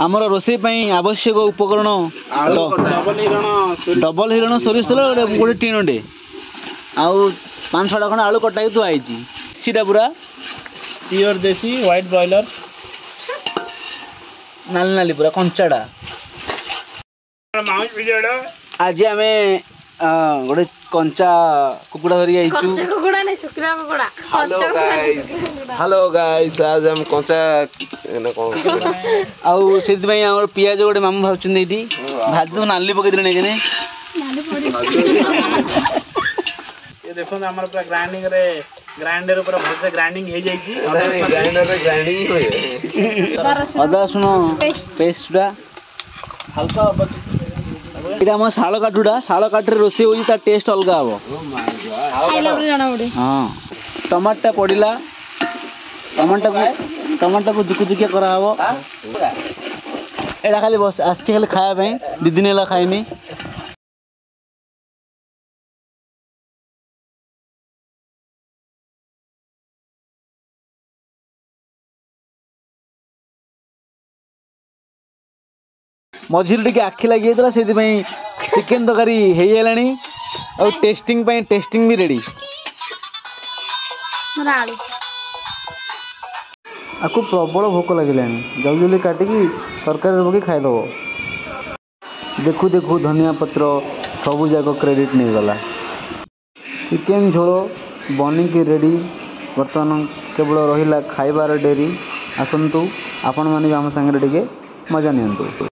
आमर रोषे आवश्यक उपकरण डबल हिरण सोरिष तेल गोटे टीनटे आउ 5-6टा खंड आलू कटा थुआई सीटा पूरा प्योर देसी व्हाइट ब्रॉयलर नाली नाली पूरा कंचाटा आज आम गोटे कंचा कुकुड़ा धरिक हेलो गाइस आज हम कंचा आउ से पियाज गोटे मामू भावुं ये भाजी नाली पकड़ नहीं ये देखो हमर पूरा ग्राइंडिंग रे ग्राइंडर ऊपर भलसे ग्राइंडिंग हो जाई ग्राइंडर रे ग्राइंडिंग होय अदा सुनो पेस्टडा हल्का इटा म शाल काठरे रोसे होई ता टेस्ट अलगा हबो खाइला पर जाना पड़े। हां टमाटा पड़िला टमाटा को दुकु दुकिया करा हबो एडा खाली बस आस्के खाली खाया पे 2 दिन होला खाइनी मझिरे टे आखि लगी से चिकेन तकारी हो टेस्टिंग भी रेडी आपको प्रबल भोक लगे जल्दी काटिकी तरकारी पकई खाईदेव देखू देखू धनिया पत्र सबू जाक क्रेडिट नहीं गला चिकेन झोल बनिकी रेडी बर्तमान केवल रहा खाइबार डेरी आसतु आपण मैंने आम सागर टे मजा नियंतु।